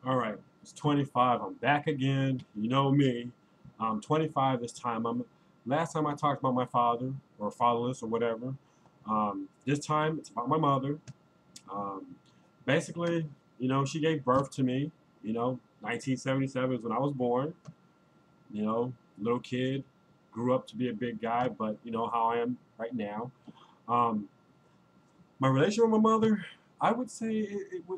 All right, it's 25. I'm back again. You know me. I'm 25 this time. Last time I talked about my father or fatherless or whatever. This time it's about my mother. Um, Basically, she gave birth to me. 1977 is when I was born. Little kid, grew up to be a big guy, but you know how I am right now. Um, my relationship with my mother, I would say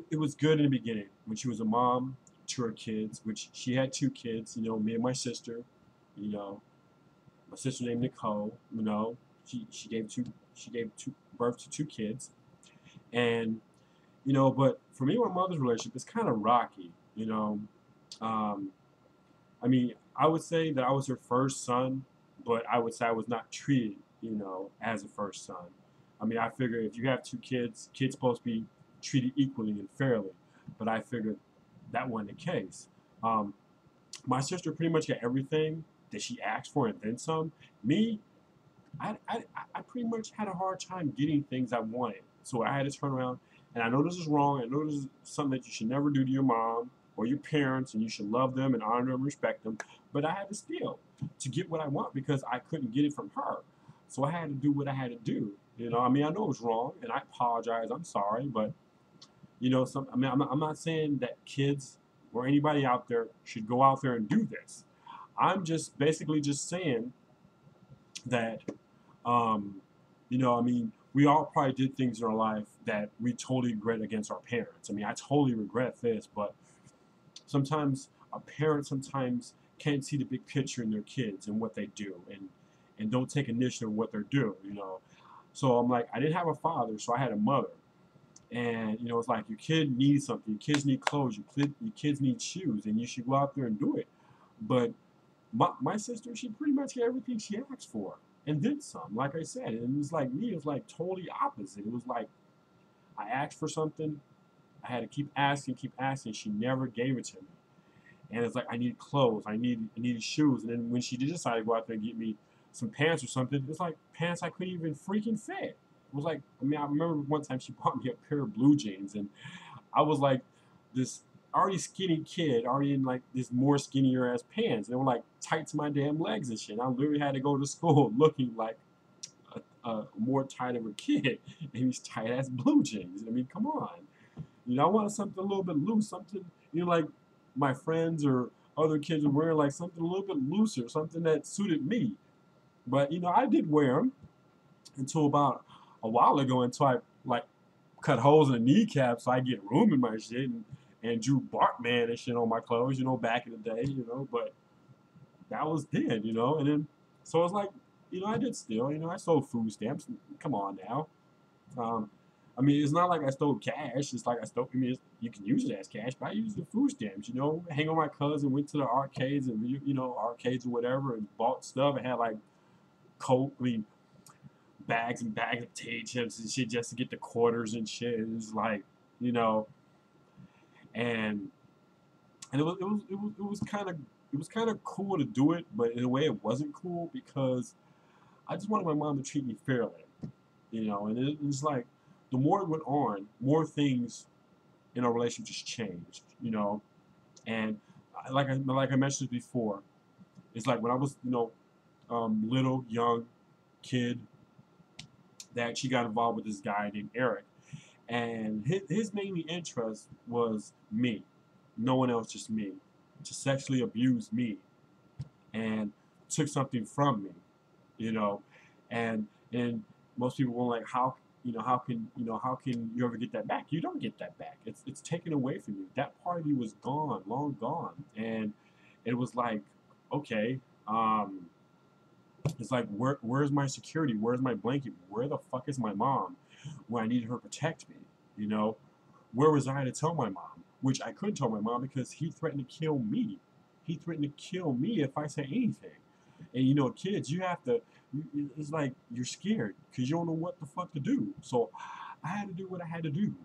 it was good in the beginning when she was a mom to her kids, which she had two kids, me and my sister, you know, my sister named Nicole, she gave two birth to two kids. And, but for me, my mother's relationship is kind of rocky, Um, I mean, I would say that I was her first son, but I would say I was not treated, as a first son. I mean, I figure if you have two kids, kids supposed to be treated equally and fairly, but I figured that wasn't the case. Um, my sister pretty much got everything that she asked for and then some. Me, I pretty much had a hard time getting things I wanted. So I had to turn around, and I know this is wrong. I know this is something that you should never do to your mom or your parents, and you should love them and honor them and respect them. But I had to steal to get what I want because I couldn't get it from her. So I had to do what I had to do. I mean, I know it was wrong, and I apologize. I'm sorry, but I mean, I'm not saying that kids or anybody out there should go out there and do this. I'm just basically just saying that I mean, we all probably did things in our life that we totally regret against our parents. I mean, I totally regret this, but sometimes a parent sometimes can't see the big picture in their kids and what they do, and don't take initiative in what they're doing. So I'm like, I didn't have a father, so I had a mother, and it's like your kid needs something. Your kids need clothes. Your kids need shoes, and you should go out there and do it. But my sister, she pretty much got everything she asked for and then some. Like I said, and it was like me, it was like totally opposite. It was like I asked for something, I had to keep asking, keep asking. She never gave it to me, and it's like I needed clothes, I needed shoes, and then when she did decide to go out there and get me some pants or something, it's like pants I couldn't even freaking fit. It was like, I mean, I remember one time she bought me a pair of blue jeans, and I was like this already skinny kid, already in like this more skinnier ass pants. They were like tight to my damn legs and shit. I literally had to go to school looking like a more tight of a kid in these tight ass blue jeans. I mean, come on. I wanted something a little bit loose, something like my friends or other kids were wearing, like something a little bit looser, something that suited me. But I did wear them until about a while ago, until I like cut holes in the kneecap so I get room in my shit, and drew Bartman and shit on my clothes, back in the day. But that was then. And then so it's like, I did steal, I sold food stamps. Come on now. Um, I mean, it's not like I stole cash. It's like I stole. I mean, you can use it as cash, but I used the food stamps. Hang on my cousin, went to the arcades and arcades or whatever, and bought stuff and had like Coke, I mean, bags and bags of potato chips and shit just to get the quarters and shit. It's like, you know, and it was kind of cool to do it, but in a way it wasn't cool because I just wanted my mom to treat me fairly. And it's like the more it went on, more things in our relationship just changed. And like I mentioned before, it's like when I was little young kid that she got involved with this guy named Eric, and his main interest was me, no one else, just me, to sexually abuse me and took something from me, you know, and most people were like, how can you ever get that back? You don't get that back. It's taken away from you. That part of you was gone, long gone, and it was like, okay, um, it's like where's my security? Where's my blanket? Where the fuck is my mom when I needed her to protect me? You know, where was I to tell my mom? Which I couldn't tell my mom because he threatened to kill me. He threatened to kill me if I said anything. And kids, you have to. It's like you're scared because you don't know what the fuck to do. So I had to do what I had to do,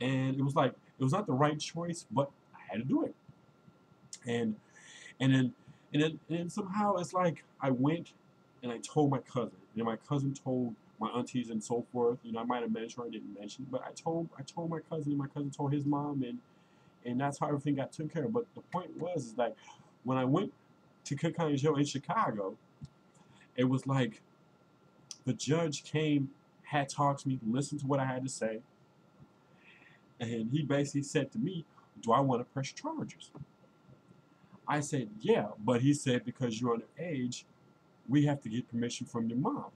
and it was like it was not the right choice, but I had to do it. And and then and then somehow it's like I went and I told my cousin, and my cousin told my aunties and so forth. I might have mentioned or I didn't mention, but I told my cousin, and my cousin told his mom, and that's how everything got taken care of. But the point was, is like when I went to Cook County Jail in Chicago, it was like the judge came, had talked to me, listened to what I had to say, and he basically said to me, "Do I want to press charges?" I said, "Yeah," but he said, "Because you're underage, we have to get permission from your mom."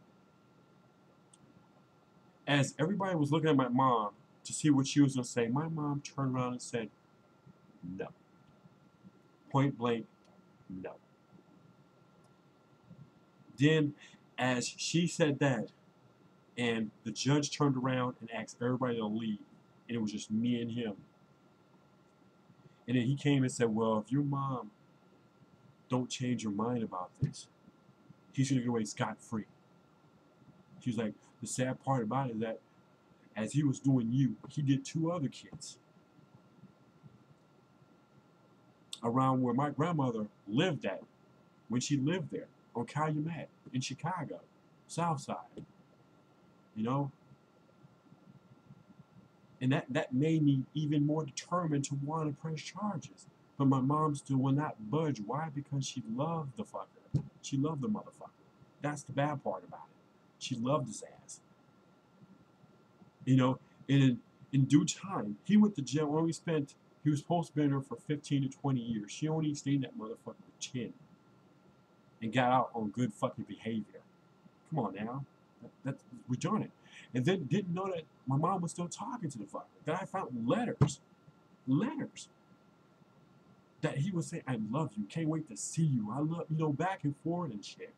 As everybody was looking at my mom to see what she was going to say, my mom turned around and said, "No." Point blank, no. Then, as she said that, and the judge turned around and asked everybody to leave, and it was just me and him. And then he came and said, "Well, if your mom don't change your mind about this, he's going to get away scot-free." He was like, "The sad part about it is that as he was doing you, he did two other kids around where my grandmother lived at when she lived there on Calumet in Chicago, South Side, you know?" And that made me even more determined to want to press charges. But my mom still will not budge. Why? Because she loved the fucker. She loved the motherfucker. That's the bad part about it. She loved his ass. You know, and in due time, he went to jail. Only spent, he was supposed to be in there for 15 to 20 years. She only stayed in that motherfucker for 10 and got out on good fucking behavior. Come on now. That's redundant. And then didn't know that my mom was still talking to the fucker. That I found letters that he was saying, "I love you, can't wait to see you, I love," back and forth and shit.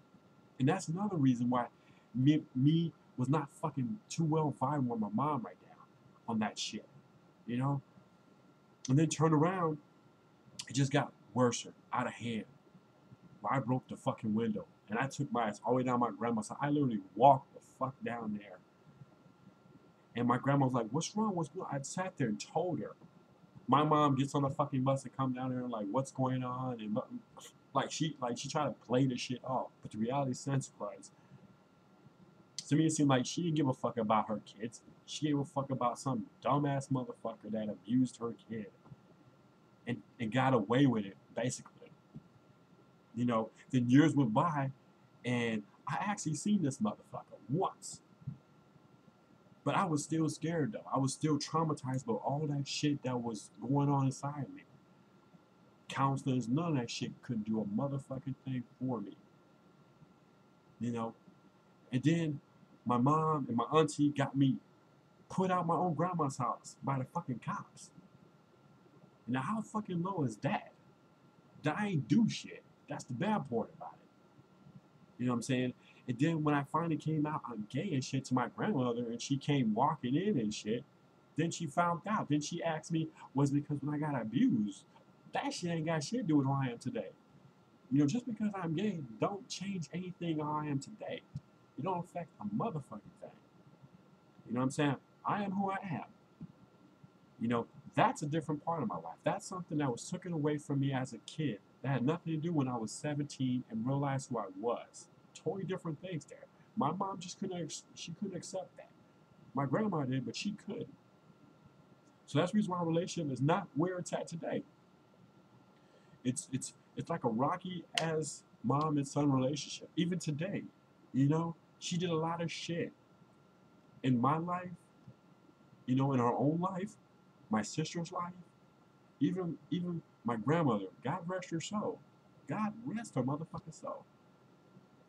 And that's another reason why me was not fucking too well vibing with my mom right now on that shit, you know? And then turn around, it just got worse, out of hand. I broke the fucking window and I took my ass all the way down my grandma's house. I literally walked the fuck down there. And my grandma was like, "What's wrong? What's wrong?" I sat there and told her. My mom gets on the fucking bus and come down there and like, "What's going on?" And she tried to play the shit off. But the reality sense was, to me it seemed like she didn't give a fuck about her kids. She gave a fuck about some dumbass motherfucker that abused her kid and got away with it, basically. Then years went by and I actually seen this motherfucker once. But I was still scared though. I was still traumatized by all that shit that was going on inside me. Counselors, none of that shit couldn't do a motherfucking thing for me. You know? And then my mom and my auntie got me put out my own grandma's house by the fucking cops. Now how fucking low is that? That I ain't do shit. That's the bad part about it. You know what I'm saying? And then when I finally came out, I'm gay and shit to my grandmother, and she came walking in and shit. Then she found out. Then she asked me, was it because when I got abused? That shit ain't got shit to do with who I am today. Just because I'm gay, don't change anything how I am today. It don't affect a motherfucking thing. You know what I'm saying? I am who I am. That's a different part of my life. That's something that was taken away from me as a kid. That had nothing to do when I was 17 and realized who I was. Totally different things there. My mom just couldn't accept that. My grandma did, but she couldn't. So that's the reason why our relationship is not where it's at today. It's like a rocky as mom and son relationship. Even today, she did a lot of shit in my life, in her own life, my sister's life, even my grandmother. God rest her soul. God rest her motherfucking soul.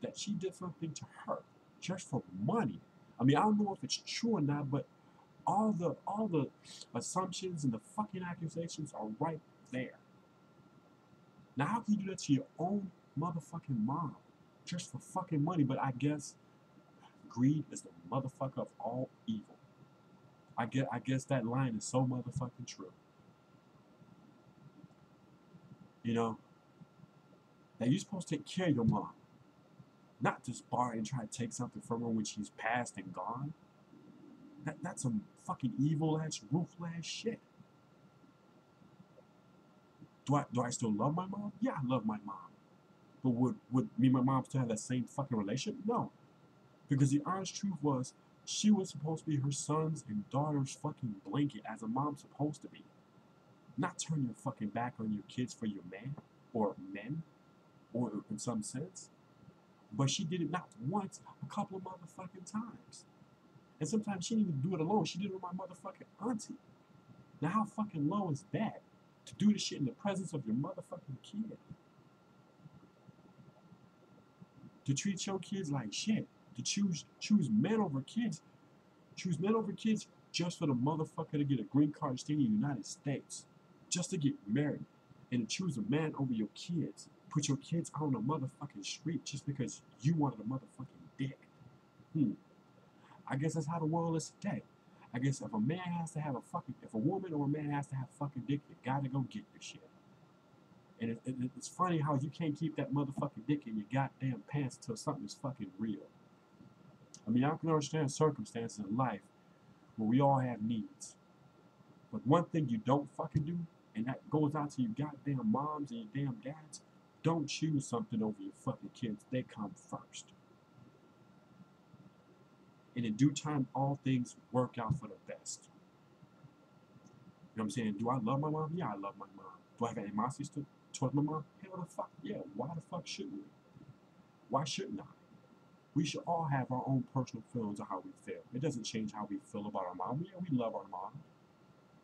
That she did something to her just for money. I mean, I don't know if it's true or not, but all the assumptions and the fucking accusations are right there. Now, how can you do that to your own motherfucking mom just for fucking money? But I guess greed is the motherfucker of all evil. I guess that line is so motherfucking true. That you're supposed to take care of your mom, not just borrow and try to take something from her when she's passed and gone. That's some fucking evil ass, ruthless ass shit. Do I still love my mom? Yeah, I love my mom. But would me and my mom still have that same fucking relationship? No. Because the honest truth was, she was supposed to be her son's and daughter's fucking blanket as a mom's supposed to be. Not turn your fucking back on your kids for your man or men, or in some sense. But she did it not once, a couple of motherfucking times. And sometimes she didn't even do it alone. She did it with my motherfucking auntie. Now how fucking low is that? To do this shit in the presence of your motherfucking kid. To treat your kids like shit. To choose men over kids. Choose men over kids just for the motherfucker to get a green card to stay in the United States. Just to get married. And to choose a man over your kids. Put your kids out on the motherfucking street just because you wanted a motherfucking dick. I guess that's how the world is today. I guess if a man has to have a fucking, if a woman or a man has to have a fucking dick, you gotta go get the shit. And it's funny how you can't keep that motherfucking dick in your goddamn pants until something is fucking real. I mean, I can understand circumstances in life where we all have needs. But one thing you don't fucking do, and that goes out to you goddamn moms and your damn dads, don't choose something over your fucking kids. They come first. And in due time, all things work out for the best. You know what I'm saying? Do I love my mom? Yeah, I love my mom. Do I have animosity towards my mom? Hell the fuck yeah. Why the fuck shouldn't we? Why shouldn't I? We should all have our own personal feelings of how we feel. It doesn't change how we feel about our mom. Yeah, we love our mom.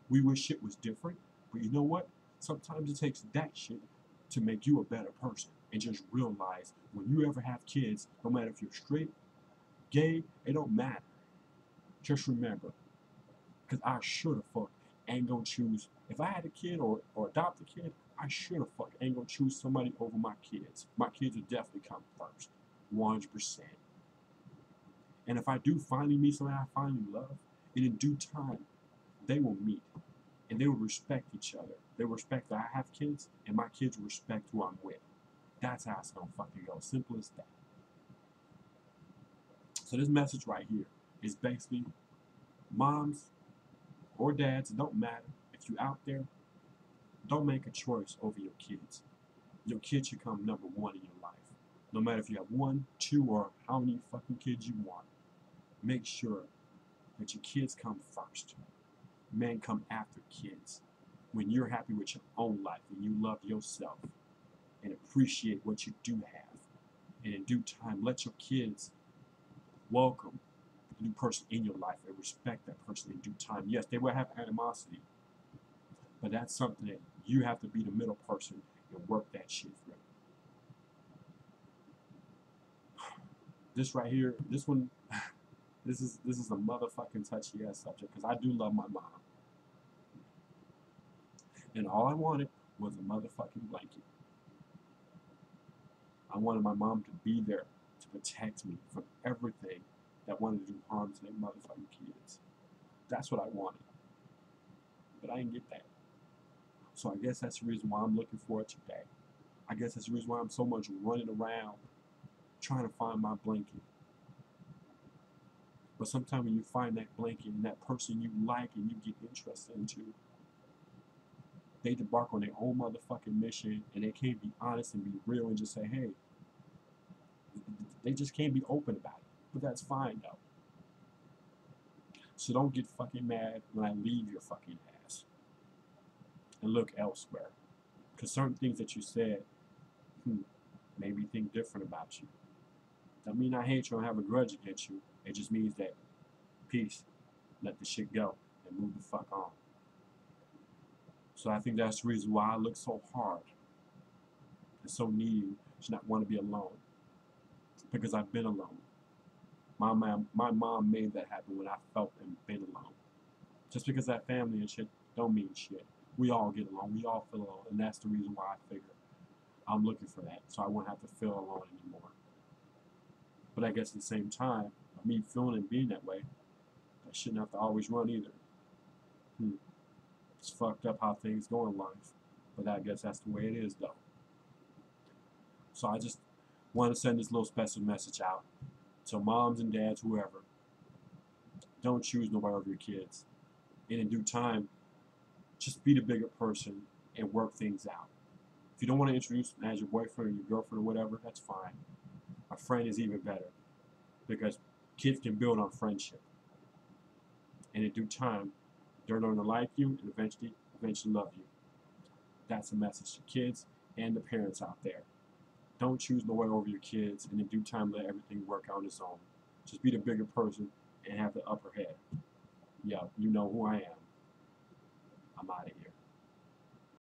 We wish shit was different. But you know what? Sometimes it takes that shit to make you a better person. And just realize when you ever have kids, no matter if you're straight, gay, it don't matter. Just remember, because I sure the fuck ain't gonna choose, if I had a kid or adopt a kid, I sure the fuck ain't gonna choose somebody over my kids. My kids will definitely come first, 100%. And if I do finally meet somebody I finally love, and in due time, they will meet. And they will respect each other. They will respect that I have kids, and my kids will respect who I'm with. That's how it's gonna fucking go. Simple as that. So this message right here is basically moms or dads, it don't matter. If you're out there, don't make a choice over your kids. Your kids should come number one in your life. No matter if you have one, two, or how many fucking kids you want. Make sure that your kids come first. Men come after kids. When you're happy with your own life and you love yourself and appreciate what you do have. And in due time, let your kids welcome the new person in your life and respect that person in due time. Yes, they will have animosity, but that's something that you have to be the middle person and work that shit through. This right here, this one, this is a motherfucking touchy ass subject because I do love my mom, and all I wanted was a motherfucking blanket. I wanted my mom to be there to protect me from everything that wanted to do harm to their motherfucking kids. That's what I wanted, but I didn't get that. So I guess that's the reason why I'm looking for it today. I guess that's the reason why I'm so much running around trying to find my blanket. But sometimes when you find that blanket and that person you like and you get interested into, they debark on their own motherfucking mission and they can't be honest and be real and just say, hey, they just can't be open about it. But that's fine though. So don't get fucking mad when I leave your fucking ass and look elsewhere. Because certain things that you said made me think different about you. That mean I hate you or have a grudge against you. It just means that peace, let the shit go and move the fuck on. So I think that's the reason why I look so hard and so needy to not want to be alone. Because I've been alone. My mom made that happen when I felt and been alone. Just because that family and shit don't mean shit. We all get along. We all feel alone. And that's the reason why I figure I'm looking for that. So I won't have to feel alone anymore. But I guess at the same time, me feeling and being that way, I shouldn't have to always run either. It's fucked up how things go in life. But I guess that's the way it is though. So I just want to send this little special message out to moms and dads, whoever. Don't choose nobody over your kids. And in due time, just be the bigger person and work things out. If you don't want to introduce them as your boyfriend or your girlfriend or whatever, that's fine. A friend is even better because kids can build on friendship. And in due time, they're going to like you and eventually love you. That's a message to kids and the parents out there. Don't choose no one over your kids, and in due time let everything work out on its own. Just be the bigger person and have the upper head. Yeah, you know who I am. I'm out of here.